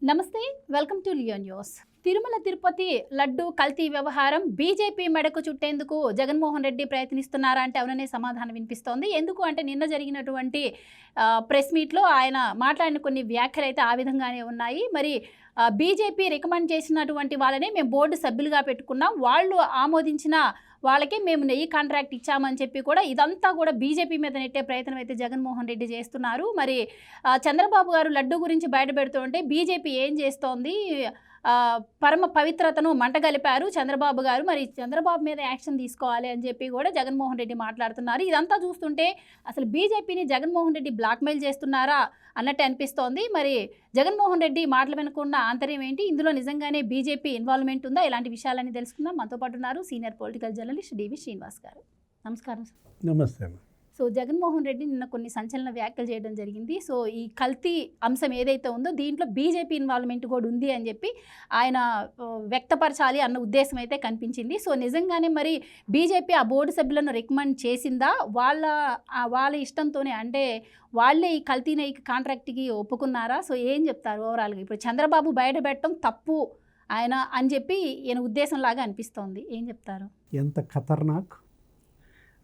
నమస్తే, welcome to Leo news. Tirumala Tirupati laddu కల్తీ వ్యవహారం బీజేపీ మెడకు చుట్టేందుకు జగన్మోహన్ రెడ్డి ప్రయత్నిస్తున్నారా అంటే అవుననే సమాధానం వినిపిస్తోంది. ఎందుకు అంటే నిన్న జరిగినటువంటి ప్రెస్ మీట్లో ఆయన మాట్లాడిన కొన్ని వ్యాఖ్యలు అయితే ఆ విధంగానే ఉన్నాయి. మరి బీజేపీ రికమెండ్ చేసినటువంటి వాళ్ళనే మేము బోర్డు సభ్యులుగా పెట్టుకున్నాం, వాళ్ళు ఆమోదించిన వాళ్ళకి మేము నెయ్యి కాంట్రాక్ట్ ఇచ్చామని చెప్పి కూడా ఇదంతా కూడా బీజేపీ మీద నెట్టే ప్రయత్నం అయితే జగన్మోహన్ రెడ్డి చేస్తున్నారు. మరి చంద్రబాబు గారు లడ్డు గురించి బయటపెడుతుంటే బీజేపీ ఏం చేస్తోంది, పరమ పవిత్రతను మంటగలిపారు చంద్రబాబు గారు, మరి చంద్రబాబు మీద యాక్షన్ తీసుకోవాలి అని చెప్పి కూడా జగన్మోహన్ రెడ్డి మాట్లాడుతున్నారు. ఇదంతా చూస్తుంటే అసలు బీజేపీని జగన్మోహన్ రెడ్డి బ్లాక్మెయిల్ చేస్తున్నారా అన్నట్టు అనిపిస్తోంది. మరి జగన్మోహన్ రెడ్డి మాటలు వెనుకున్న ఆంతర్యం ఏంటి, ఇందులో నిజంగానే బీజేపీ ఇన్వాల్వ్మెంట్ ఉందా, ఇలాంటి విషయాలని తెలుసుకుందాం. మనతో పాటు ఉన్నారు సీనియర్ పొలిటికల్ జర్నలిస్ట్ డివి శ్రీనివాస్ గారు. నమస్కారం సార్. నమస్తే. సో జగన్మోహన్ రెడ్డి నిన్న కొన్ని సంచలన వ్యాఖ్యలు చేయడం జరిగింది. సో ఈ కల్తీ అంశం ఏదైతే ఉందో దీంట్లో బీజేపీ ఇన్వాల్వ్మెంట్ కూడా ఉంది అని చెప్పి ఆయన వ్యక్తపరచాలి అన్న ఉద్దేశం అయితే కనిపించింది. సో నిజంగానే మరి బీజేపీ ఆ బోర్డు సభ్యులను రికమెండ్ చేసిందా, వాళ్ళ ఇష్టంతోనే, అంటే వాళ్ళే ఈ కల్తీ నెయ్యి కాంట్రాక్ట్కి ఒప్పుకున్నారా? సో ఏం చెప్తారు ఓవరాల్గా? ఇప్పుడు చంద్రబాబు బయట పెట్టడం తప్పు ఆయన అని చెప్పి ఈయన ఉద్దేశంలాగా అనిపిస్తోంది, ఏం చెప్తారు? ఎంత ఖతర్నాక్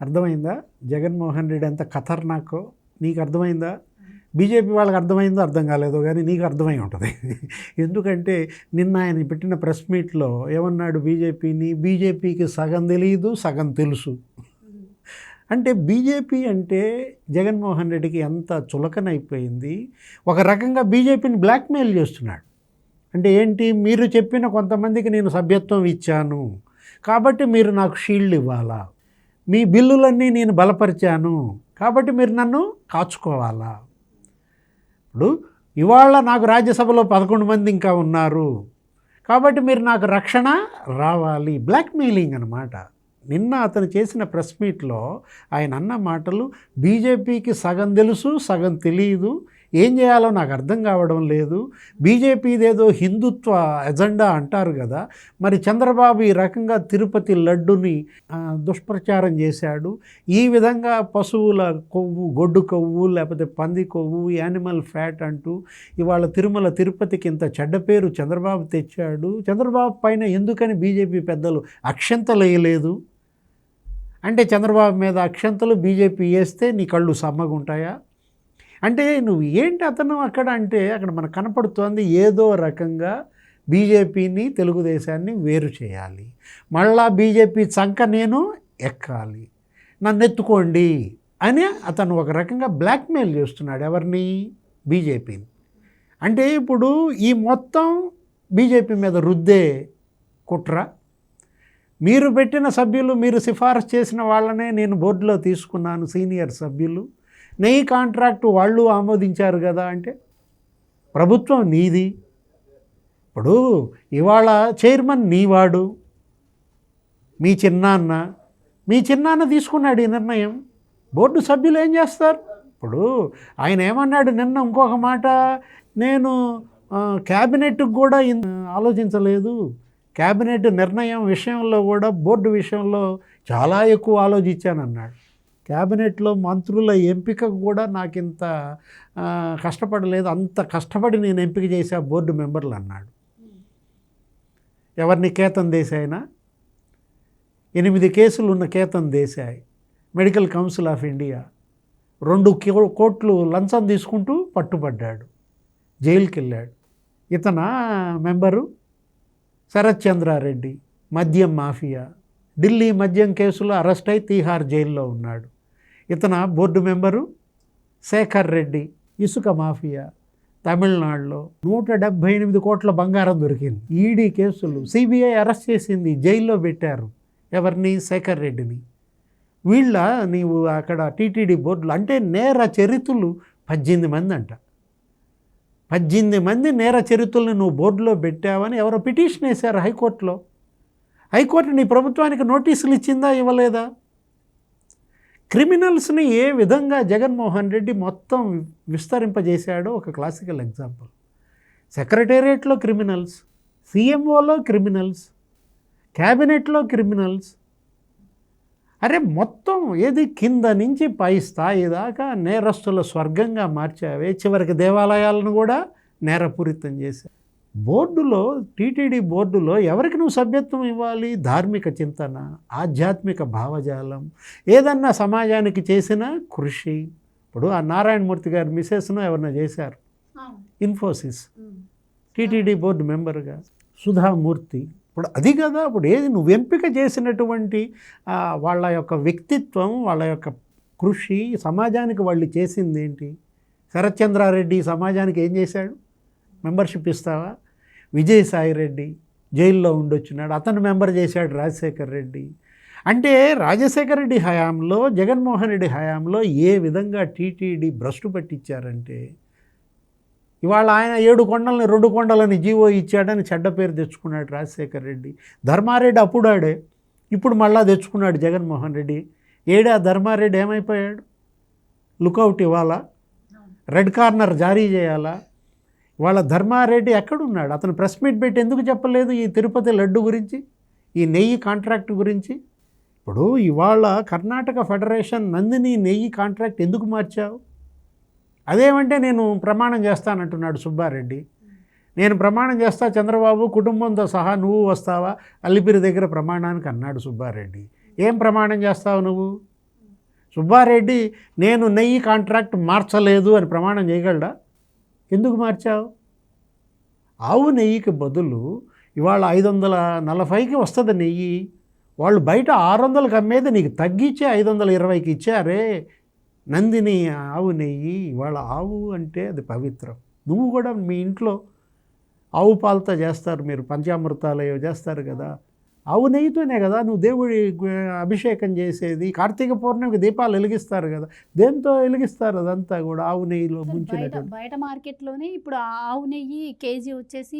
అర్థమైందా? జగన్మోహన్ రెడ్డి ఎంత ఖతర్నాకో నీకు అర్థమైందా? బీజేపీ వాళ్ళకి అర్థమైందో అర్థం కాలేదో కానీ నీకు అర్థమై ఉంటుంది. ఎందుకంటే నిన్న ఆయన పెట్టిన ప్రెస్ మీట్లో ఏమన్నాడు, బీజేపీకి సగం తెలియదు సగం తెలుసు. అంటే బీజేపీ అంటే జగన్మోహన్ రెడ్డికి ఎంత చులకనైపోయింది. ఒక రకంగా బీజేపీని బ్లాక్మెయిల్ చేస్తున్నాడు. అంటే ఏంటి, మీరు చెప్పిన కొంతమందికి నేను సభ్యత్వం ఇచ్చాను కాబట్టి మీరు నాకు షీల్డ్ ఇవ్వాలా, మీ బిల్లులన్నీ నేను బలపరిచాను కాబట్టి మీరు నన్ను కాచుకోవాలా, ఇప్పుడు ఇవాళ నాకు రాజ్యసభలో 11 మంది ఇంకా ఉన్నారు కాబట్టి మీరు నాకు రక్షణ రావాలి. బ్లాక్మెయిలింగ్ అన్నమాట. నిన్న అతను చేసిన ప్రెస్ మీట్లో ఆయన అన్న మాటలు, బీజేపీకి సగం తెలుసు సగం తెలియదు, ఏం చేయాలో నాకు అర్థం కావడం లేదు, బీజేపీదేదో హిందుత్వ ఎజెండా అంటారు కదా, మరి చంద్రబాబు ఈ రకంగా తిరుపతి లడ్డుని దుష్ప్రచారం చేశాడు, ఈ విధంగా పశువుల కొవ్వు, గొడ్డు కొవ్వు లేకపోతే పంది కొవ్వు, యానిమల్ ఫ్యాట్ అంటూ ఇవాళ తిరుమల తిరుపతికి ఇంత చెడ్డ పేరు చంద్రబాబు తెచ్చాడు, చంద్రబాబు పైన ఎందుకని బీజేపీ పెద్దలు అక్షంతలు వేయలేదు అంటే, చంద్రబాబు మీద అక్షంతలు బీజేపీ వేస్తే నీ కళ్ళు సమ్మగుంటాయా? అంటే నువ్వు ఏంటి అతను అక్కడ అంటే, అక్కడ మనకు కనపడుతోంది ఏదో రకంగా బీజేపీని తెలుగుదేశాన్ని వేరు చేయాలి, మళ్ళా బీజేపీ చంక నేను ఎక్కాలి, నన్ను ఎత్తుకోండి అని అతను ఒక రకంగా బ్లాక్మెయిల్ చేస్తున్నాడు. ఎవరిని? బీజేపీని. అంటే ఇప్పుడు ఈ మొత్తం బీజేపీ మీద రుద్దే కుట్ర. మీరు పెట్టిన సభ్యులు, మీరు సిఫారసు చేసిన వాళ్ళనే నేను బోర్డులో తీసుకున్నాను, సీనియర్ సభ్యులు, నెయ్యి కాంట్రాక్టు వాళ్ళు ఆమోదించారు కదా, అంటే ప్రభుత్వం నీది, ఇప్పుడు ఇవాళ చైర్మన్ నీవాడు, మీ చిన్నాన్న తీసుకున్నాడు ఈ నిర్ణయం, బోర్డు సభ్యులు ఏం చేస్తారు? ఇప్పుడు ఆయన ఏమన్నాడు నిన్న ఇంకొక మాట, నేను క్యాబినెట్కి కూడా ఆలోచించలేదు, క్యాబినెట్ నిర్ణయం విషయంలో కూడా బోర్డు విషయంలో చాలా ఎక్కువ ఆలోచించానన్నాడు, క్యాబినెట్లో మంత్రుల ఎంపికకు కూడా నాకు ఇంత కష్టపడలేదు, అంత కష్టపడి నేను ఎంపిక చేసే బోర్డు మెంబర్లు అన్నాడు. ఎవరిని? కేతన్ దేశాయినా? 8 కేసులు ఉన్న Ketan Desai medical council of India 2 కోట్లు లంచం తీసుకుంటూ పట్టుబడ్డాడు, జైలుకి వెళ్ళాడు. ఇతన మెంబరు శరత్ చంద్రారెడ్డి, మద్యం మాఫియా, ఢిల్లీ మద్యం కేసులో అరెస్ట్ అయి తీహార్ జైల్లో ఉన్నాడు. ఇతన బోర్డు మెంబరు శేఖర్ రెడ్డి, ఇసుక మాఫియా, తమిళనాడులో 178 కోట్ల బంగారం దొరికింది. ఈడీ కేసులు, సిబిఐ అరెస్ట్ చేసింది, జైల్లో పెట్టారు. ఎవరిని? శేఖర్ రెడ్డిని. వీళ్ళ నీవు అక్కడ టీటీడీ బోర్డులు అంటే నేర చరిత్రలు 18 మంది అంట, 18 మంది నేర చరిత్రలను నువ్వు బోర్డులో పెట్టావని ఎవరో పిటిషన్ వేశారు హైకోర్టులో. హైకోర్టు నీ ప్రభుత్వానికి నోటీసులు ఇచ్చిందా, ఇవ్వలేదా? క్రిమినల్స్ని ఏ విధంగా జగన్మోహన్ రెడ్డి మొత్తం విస్తరింపజేశాడో ఒక క్లాసికల్ ఎగ్జాంపుల్. సెక్రటేరియట్లో క్రిమినల్స్, సీఎంఓలో క్రిమినల్స్, క్యాబినెట్లో క్రిమినల్స్, అరే మొత్తం ఏది కింద నుంచి పై స్థాయి దాకా నేరస్తుల స్వర్గంగా మార్చావే, చివరికి దేవాలయాలను కూడా నేరపూరితం చేశావు. బోర్డులో టీటీడీ బోర్డులో ఎవరికి నువ్వు సభ్యత్వం ఇవ్వాలి? ధార్మిక చింతన, ఆధ్యాత్మిక భావజాలం, ఏదన్నా సమాజానికి చేసిన కృషి. ఇప్పుడు ఆ నారాయణమూర్తి గారి మిసెస్ను ఎవరన్నా చేశారు, ఇన్ఫోసిస్ టీటీడీ బోర్డు మెంబర్గా. సుధామూర్తి, ఇప్పుడు అది కదా ఇప్పుడు ఏది నువ్వు ఎంపిక చేసినటువంటి వాళ్ళ యొక్క వ్యక్తిత్వం, వాళ్ళ యొక్క కృషి, సమాజానికి వాళ్ళు చేసింది ఏంటి? శరత్చంద్రారెడ్డి సమాజానికి ఏం చేశాడు? మెంబర్షిప్ ఇస్తావా? విజయసాయి రెడ్డి జైల్లో ఉండొచ్చున్నాడు, అతను మెంబర్ చేశాడు రాజశేఖర్ రెడ్డి. అంటే రాజశేఖర్ రెడ్డి హయాంలో, జగన్మోహన్ రెడ్డి హయాంలో ఏ విధంగా టీటీడీ భ్రష్టు పట్టించారంటే, ఇవాళ ఆయన 7 కొండలని 2 కొండలని జీవో ఇచ్చాడని చెడ్డ పేరు తెచ్చుకున్నాడు రాజశేఖర్ రెడ్డి. ధర్మారెడ్డి అప్పుడాడే, ఇప్పుడు మళ్ళా తెచ్చుకున్నాడు జగన్మోహన్ రెడ్డి. ఏడా ధర్మారెడ్డి ఏమైపోయాడు? లుకౌట్ ఇవ్వాలా? రెడ్ కార్నర్ జారీ చేయాలా? వాళ్ళ ధర్మారెడ్డి ఎక్కడున్నాడు? అతను ప్రెస్ మీట్ పెట్టి ఎందుకు చెప్పలేదు ఈ తిరుపతి లడ్డు గురించి, ఈ నెయ్యి కాంట్రాక్ట్ గురించి? ఇప్పుడు ఇవాళ కర్ణాటక ఫెడరేషన్ నందిని నెయ్యి కాంట్రాక్ట్ ఎందుకు మార్చావు? అదేమంటే నేను ప్రమాణం చేస్తానంటున్నాడు సుబ్బారెడ్డి. నేను ప్రమాణం చేస్తా చంద్రబాబు కుటుంబంతో సహా, నువ్వు వస్తావా అల్లిపిరి దగ్గర ప్రమాణానికి అన్నాడు సుబ్బారెడ్డి. ఏం ప్రమాణం చేస్తావు నువ్వు? సుబ్బారెడ్డి నేను నెయ్యి కాంట్రాక్ట్ మార్చలేదు అని ప్రమాణం చేయగలడా? ఎందుకు మార్చావు? ఆవు నెయ్యికి బదులు ఇవాళ 540కి వస్తుంది నెయ్యి, వాళ్ళు బయట 600కి అమ్మేది నీకు తగ్గించే 520కి ఇచ్చారే నందిని ఆవు నెయ్యి. ఇవాళ ఆవు అంటే అది పవిత్రం. నువ్వు కూడా మీ ఇంట్లో ఆవు పాలతో చేస్తారు, మీరు పంచామృతాలు చేస్తారు కదా, ఆవు నెయ్యితోనే కదా నువ్వు దేవుడి అభిషేకం చేసేది. కార్తీక పౌర్ణమికి దీపాలు వెలిగిస్తారు కదా, దేంతో వెలిగిస్తారు? అదంతా కూడా ఆవు నెయ్యిలో ముంచినట్టు. బయట మార్కెట్లోనే ఇప్పుడు ఆవు నెయ్యి కేజీ వచ్చేసి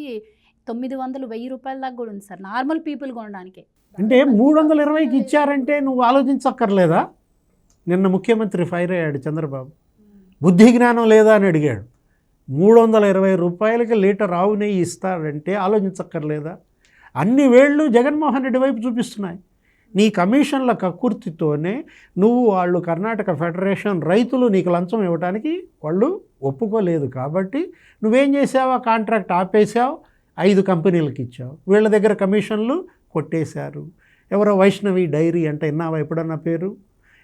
900-1000 రూపాయల దాకా కూడా ఉంది సార్, నార్మల్ పీపుల్ కొనడానికి. అంటే 320కి ఇచ్చారంటే నువ్వు ఆలోచించక్కర్లేదా? నిన్న ముఖ్యమంత్రి ఫైర్ అయ్యాడు చంద్రబాబు. బుద్ధి జ్ఞానం లేదా అని అడిగాడు. 320 రూపాయలకి లీటర్ ఆవు నెయ్యి ఇస్తారంటే ఆలోచించక్కర్లేదా? అన్ని వేళ్ళు జగన్మోహన్ రెడ్డి వైపు చూపిస్తున్నాయి. నీ కమిషన్ల కక్కుర్తితోనే నువ్వు వాళ్ళు కర్ణాటక ఫెడరేషన్ రైతులు నీకు లంచం ఇవ్వడానికి వాళ్ళు ఒప్పుకోలేదు కాబట్టి నువ్వేం చేసావు? ఆ కాంట్రాక్ట్ ఆపేశావు, 5 కంపెనీలకు ఇచ్చావు. వీళ్ళ దగ్గర కమిషన్లు కొట్టేశారు. ఎవరో వైష్ణవి డైరీ అంటే విన్నావా ఎప్పుడన్నా పేరు?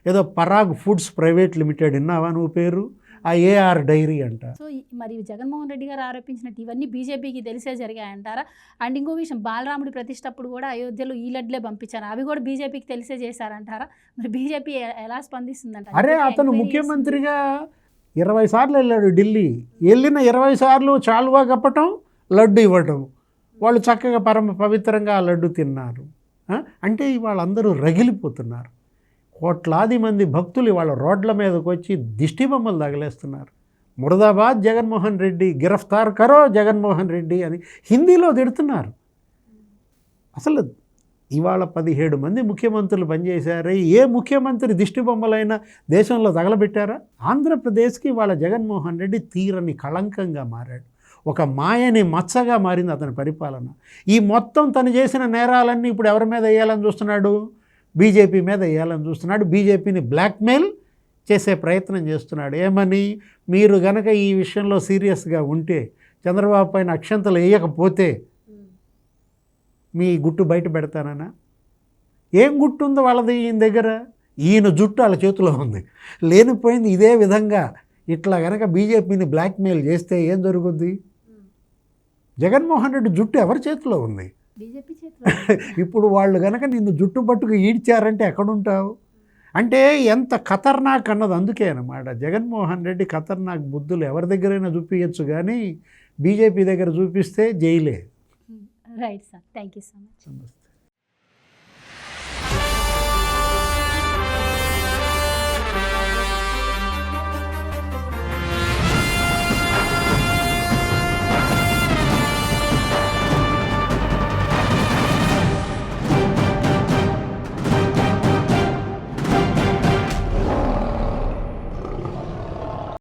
ఏదో పరాగ్ ఫుడ్స్ ప్రైవేట్ లిమిటెడ్ విన్నావా నువ్వు పేరు? ఆ ఏఆర్ డైరీ అంట. సో మరి జగన్మోహన్ రెడ్డి గారు ఆరోపించినట్టు ఇవన్నీ బీజేపీకి తెలిసే జరిగాయంటారా? అండ్ ఇంకో విషయం, బాలరాముడి ప్రతిష్టప్పుడు కూడా అయోధ్యలో ఈ లడ్లే పంపించారు, అవి కూడా బీజేపీకి తెలిసే చేశారంటారా? మరి బీజేపీ ఎలా స్పందిస్తుందంట? అరే అతను ముఖ్యమంత్రిగా 20 సార్లు వెళ్ళాడు ఢిల్లీ. వెళ్ళిన 20 సార్లు చాలువా కప్పటం, లడ్డు ఇవ్వటం, వాళ్ళు చక్కగా పరమ పవిత్రంగా ఆ లడ్డు తిన్నారు. అంటే వాళ్ళందరూ రగిలిపోతున్నారు. కోట్లాది మంది భక్తులు ఇవాళ రోడ్ల మీదకి వచ్చి దిష్టి బొమ్మలు తగిలేస్తున్నారు. ముర్దాబాద్ జగన్మోహన్ రెడ్డి, గిరఫ్తార్ కరో జగన్మోహన్ రెడ్డి అని హిందీలో తిడుతున్నారు. అసలు ఇవాళ 17 మంది ముఖ్యమంత్రులు పనిచేశారు. ఏ ముఖ్యమంత్రి దిష్టి బొమ్మలైనా దేశంలో తగలబెట్టారా? ఆంధ్రప్రదేశ్కి ఇవాళ జగన్మోహన్ రెడ్డి తీరని కళంకంగా మారాడు. ఒక మాయని మచ్చగా మారింది అతని పరిపాలన. ఈ మొత్తం తను చేసిన నేరాలన్నీ ఇప్పుడు ఎవరి మీద వేయాలని చూస్తున్నాడు? బీజేపీ మీద వేయాలని చూస్తున్నాడు. బీజేపీని బ్లాక్మెయిల్ చేసే ప్రయత్నం చేస్తున్నాడు. ఏమని? మీరు గనక ఈ విషయంలో సీరియస్గా ఉంటే, చంద్రబాబు పైన అక్షంతలు వేయకపోతే మీ గుట్టు బయట పెడతానన్నా. ఏం గుట్టు ఉందో వాళ్ళది ఈయన దగ్గర? ఈయన జుట్టు వాళ్ళ చేతిలో ఉంది. లేనిపోయింది ఇదే విధంగా ఇట్లా గనక బీజేపీని బ్లాక్మెయిల్ చేస్తే ఏం జరుగుద్ది? జగన్మోహన్ రెడ్డి జుట్టు ఎవరి చేతిలో ఉంది? బీజేపీ చేతిలో. ఇప్పుడు వాళ్ళు కనుక నిన్ను జుట్టు పట్టుకు ఈడ్చారంటే ఎక్కడుంటావు? అంటే ఎంత ఖతర్నాక్ అన్నది అందుకే అన్నమాట. జగన్మోహన్ రెడ్డి ఖతర్నాక్ బుద్ధులు ఎవరి దగ్గరైనా చూపించచ్చు, కానీ బీజేపీ దగ్గర చూపిస్తే జైలే. Right sir, thank you so much.